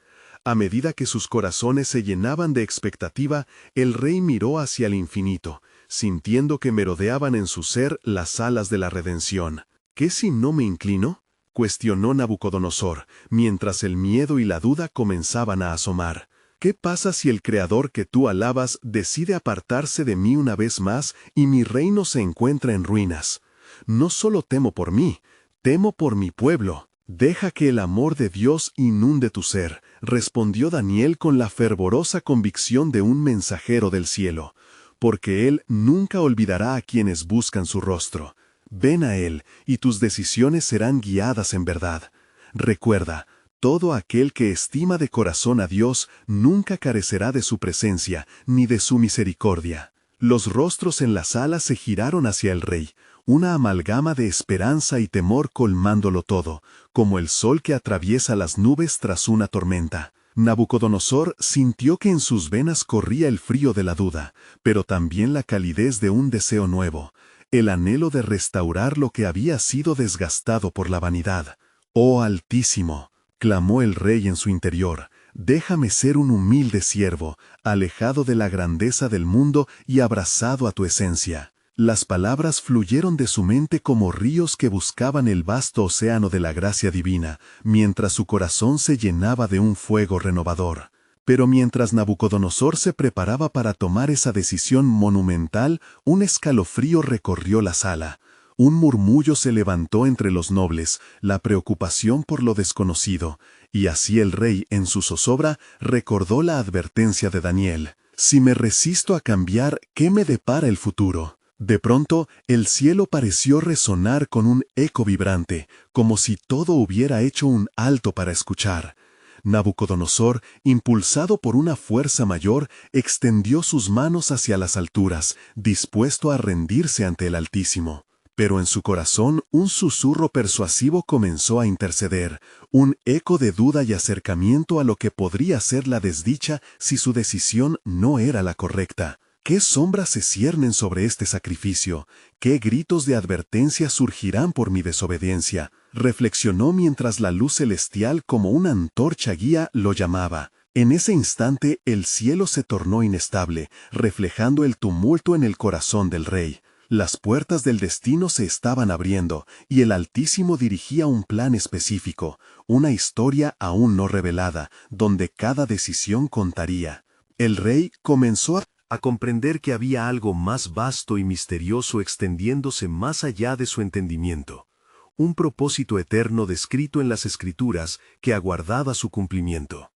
A medida que sus corazones se llenaban de expectativa, el rey miró hacia el infinito, sintiendo que merodeaban en su ser las alas de la redención. ¿Qué si no me inclino?, cuestionó Nabucodonosor, mientras el miedo y la duda comenzaban a asomar. ¿Qué pasa si el Creador que tú alabas decide apartarse de mí una vez más y mi reino se encuentra en ruinas? No solo temo por mí, temo por mi pueblo. Deja que el amor de Dios inunde tu ser, respondió Daniel con la fervorosa convicción de un mensajero del cielo, porque Él nunca olvidará a quienes buscan su rostro. Ven a Él, y tus decisiones serán guiadas en verdad. Recuerda, todo aquel que estima de corazón a Dios nunca carecerá de su presencia ni de su misericordia. Los rostros en la sala se giraron hacia el rey, una amalgama de esperanza y temor colmándolo todo, como el sol que atraviesa las nubes tras una tormenta. Nabucodonosor sintió que en sus venas corría el frío de la duda, pero también la calidez de un deseo nuevo, el anhelo de restaurar lo que había sido desgastado por la vanidad. «Oh Altísimo», clamó el rey en su interior, «déjame ser un humilde siervo, alejado de la grandeza del mundo y abrazado a tu esencia». Las palabras fluyeron de su mente como ríos que buscaban el vasto océano de la gracia divina, mientras su corazón se llenaba de un fuego renovador. Pero mientras Nabucodonosor se preparaba para tomar esa decisión monumental, un escalofrío recorrió la sala. Un murmullo se levantó entre los nobles, la preocupación por lo desconocido, y así el rey, en su zozobra, recordó la advertencia de Daniel: «Si me resisto a cambiar, ¿qué me depara el futuro?». De pronto, el cielo pareció resonar con un eco vibrante, como si todo hubiera hecho un alto para escuchar. Nabucodonosor, impulsado por una fuerza mayor, extendió sus manos hacia las alturas, dispuesto a rendirse ante el Altísimo. Pero en su corazón un susurro persuasivo comenzó a interceder, un eco de duda y acercamiento a lo que podría ser la desdicha si su decisión no era la correcta. ¿Qué sombras se ciernen sobre este sacrificio? ¿Qué gritos de advertencia surgirán por mi desobediencia? Reflexionó mientras la luz celestial como una antorcha guía lo llamaba. En ese instante el cielo se tornó inestable, reflejando el tumulto en el corazón del rey. Las puertas del destino se estaban abriendo, y el Altísimo dirigía un plan específico, una historia aún no revelada, donde cada decisión contaría. El rey comenzó a comprender que había algo más vasto y misterioso extendiéndose más allá de su entendimiento. Un propósito eterno descrito en las Escrituras que aguardaba su cumplimiento.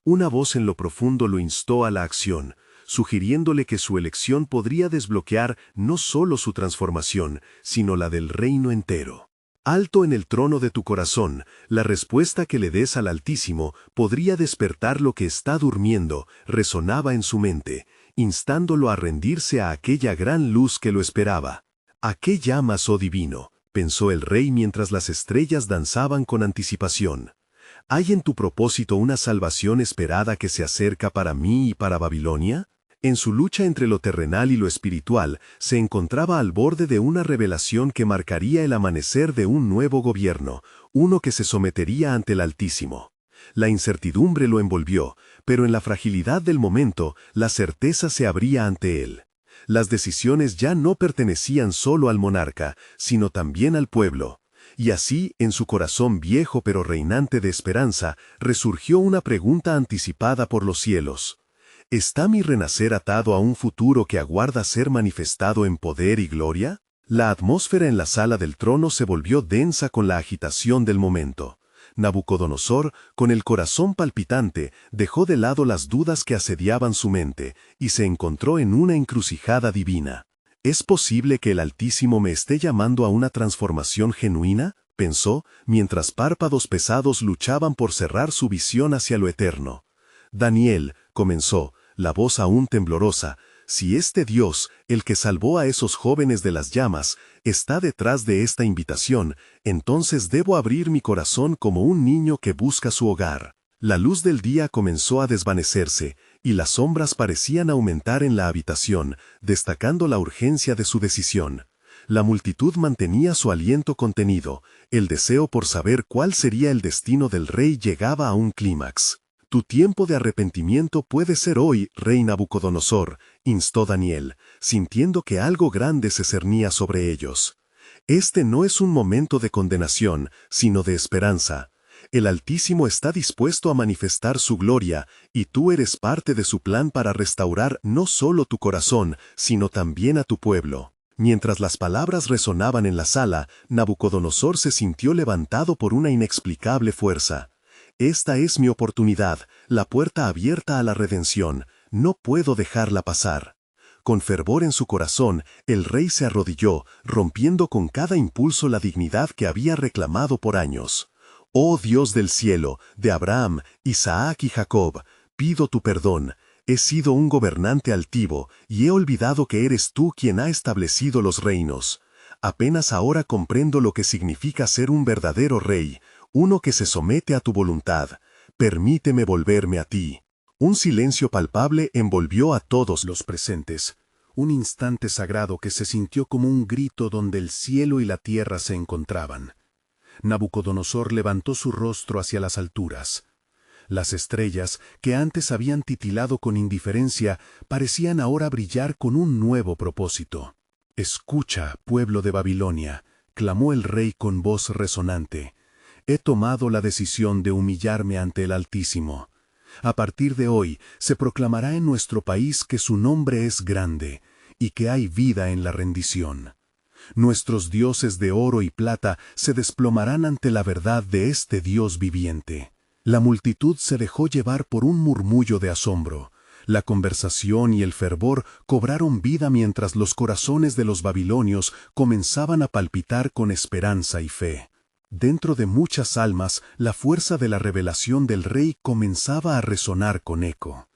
Una voz en lo profundo lo instó a la acción, sugiriéndole que su elección podría desbloquear no solo su transformación, sino la del reino entero. Alto en el trono de tu corazón, la respuesta que le des al Altísimo podría despertar lo que está durmiendo, resonaba en su mente, instándolo a rendirse a aquella gran luz que lo esperaba. ¿A qué llamas, oh divino?, pensó el rey mientras las estrellas danzaban con anticipación. ¿Hay en tu propósito una salvación esperada que se acerca para mí y para Babilonia? En su lucha entre lo terrenal y lo espiritual, se encontraba al borde de una revelación que marcaría el amanecer de un nuevo gobierno, uno que se sometería ante el Altísimo. La incertidumbre lo envolvió, pero en la fragilidad del momento, la certeza se abría ante él. Las decisiones ya no pertenecían solo al monarca, sino también al pueblo. Y así, en su corazón viejo pero reinante de esperanza, resurgió una pregunta anticipada por los cielos. ¿Está mi renacer atado a un futuro que aguarda ser manifestado en poder y gloria? La atmósfera en la sala del trono se volvió densa con la agitación del momento. Nabucodonosor, con el corazón palpitante, dejó de lado las dudas que asediaban su mente y se encontró en una encrucijada divina. ¿Es posible que el Altísimo me esté llamando a una transformación genuina?, pensó, mientras párpados pesados luchaban por cerrar su visión hacia lo eterno. Daniel, comenzó, la voz aún temblorosa, si este Dios, el que salvó a esos jóvenes de las llamas, está detrás de esta invitación, entonces debo abrir mi corazón como un niño que busca su hogar. La luz del día comenzó a desvanecerse, y las sombras parecían aumentar en la habitación, destacando la urgencia de su decisión. La multitud mantenía su aliento contenido, el deseo por saber cuál sería el destino del rey llegaba a un clímax. Tu tiempo de arrepentimiento puede ser hoy, rey Nabucodonosor, instó Daniel, sintiendo que algo grande se cernía sobre ellos. Este no es un momento de condenación, sino de esperanza. El Altísimo está dispuesto a manifestar su gloria, y tú eres parte de su plan para restaurar no solo tu corazón, sino también a tu pueblo. Mientras las palabras resonaban en la sala, Nabucodonosor se sintió levantado por una inexplicable fuerza. Esta es mi oportunidad, la puerta abierta a la redención, no puedo dejarla pasar. Con fervor en su corazón, el rey se arrodilló, rompiendo con cada impulso la dignidad que había reclamado por años. Oh Dios del cielo, de Abraham, Isaac y Jacob, pido tu perdón. He sido un gobernante altivo, y he olvidado que eres tú quien ha establecido los reinos. Apenas ahora comprendo lo que significa ser un verdadero rey, uno que se somete a tu voluntad. Permíteme volverme a ti. Un silencio palpable envolvió a todos los presentes. Un instante sagrado que se sintió como un grito donde el cielo y la tierra se encontraban. Nabucodonosor levantó su rostro hacia las alturas. Las estrellas, que antes habían titilado con indiferencia, parecían ahora brillar con un nuevo propósito. «Escucha, pueblo de Babilonia», clamó el rey con voz resonante. «He tomado la decisión de humillarme ante el Altísimo. A partir de hoy se proclamará en nuestro país que su nombre es grande y que hay vida en la rendición. Nuestros dioses de oro y plata se desplomarán ante la verdad de este Dios viviente». La multitud se dejó llevar por un murmullo de asombro. La conversación y el fervor cobraron vida mientras los corazones de los babilonios comenzaban a palpitar con esperanza y fe. Dentro de muchas almas, la fuerza de la revelación del rey comenzaba a resonar con eco.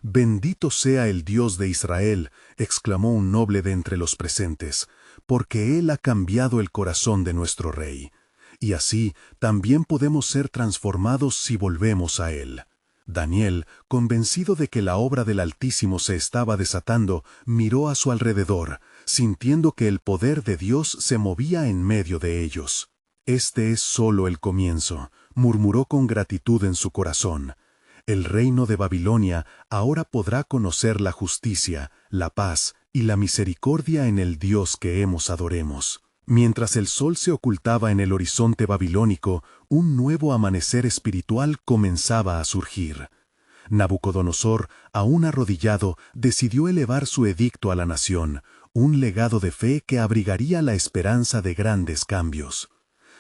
«Bendito sea el Dios de Israel», exclamó un noble de entre los presentes, «porque Él ha cambiado el corazón de nuestro rey. Y así también podemos ser transformados si volvemos a Él». Daniel, convencido de que la obra del Altísimo se estaba desatando, miró a su alrededor, sintiendo que el poder de Dios se movía en medio de ellos. «Este es solo el comienzo», murmuró con gratitud en su corazón. «El reino de Babilonia ahora podrá conocer la justicia, la paz y la misericordia en el Dios que adoremos». Mientras el sol se ocultaba en el horizonte babilónico, un nuevo amanecer espiritual comenzaba a surgir. Nabucodonosor, aún arrodillado, decidió elevar su edicto a la nación, un legado de fe que abrigaría la esperanza de grandes cambios.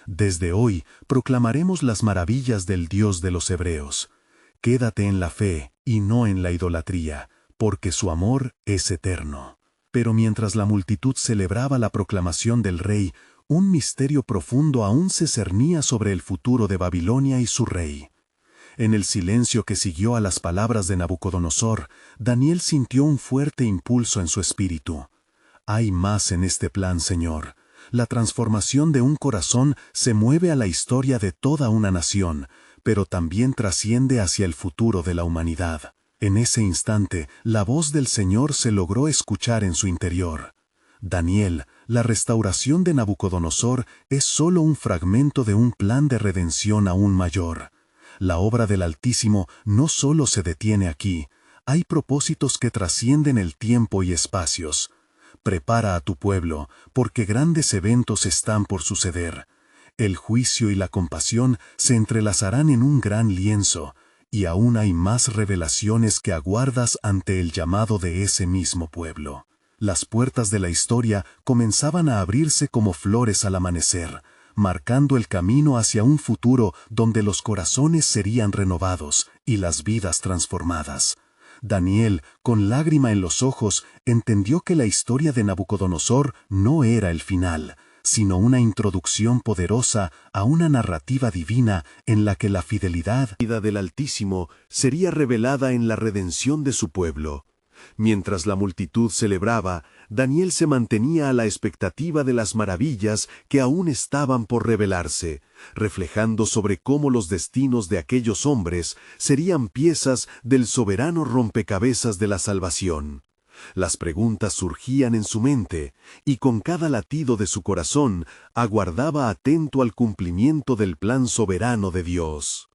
«Desde hoy proclamaremos las maravillas del Dios de los hebreos. Quédate en la fe y no en la idolatría, porque su amor es eterno». Pero mientras la multitud celebraba la proclamación del rey, un misterio profundo aún se cernía sobre el futuro de Babilonia y su rey. En el silencio que siguió a las palabras de Nabucodonosor, Daniel sintió un fuerte impulso en su espíritu. «Hay más en este plan, Señor. La transformación de un corazón se mueve a la historia de toda una nación, pero también trasciende hacia el futuro de la humanidad». En ese instante, la voz del Señor se logró escuchar en su interior. «Daniel, la restauración de Nabucodonosor es solo un fragmento de un plan de redención aún mayor. La obra del Altísimo no solo se detiene aquí, hay propósitos que trascienden el tiempo y espacios. Prepara a tu pueblo, porque grandes eventos están por suceder. El juicio y la compasión se entrelazarán en un gran lienzo, y aún hay más revelaciones que aguardas ante el llamado de ese mismo pueblo». Las puertas de la historia comenzaban a abrirse como flores al amanecer, marcando el camino hacia un futuro donde los corazones serían renovados y las vidas transformadas. Daniel, con lágrima en los ojos, entendió que la historia de Nabucodonosor no era el final, sino una introducción poderosa a una narrativa divina en la que la fidelidad del Altísimo sería revelada en la redención de su pueblo. Mientras la multitud celebraba, Daniel se mantenía a la expectativa de las maravillas que aún estaban por revelarse, reflejando sobre cómo los destinos de aquellos hombres serían piezas del soberano rompecabezas de la salvación. Las preguntas surgían en su mente, y con cada latido de su corazón aguardaba atento al cumplimiento del plan soberano de Dios.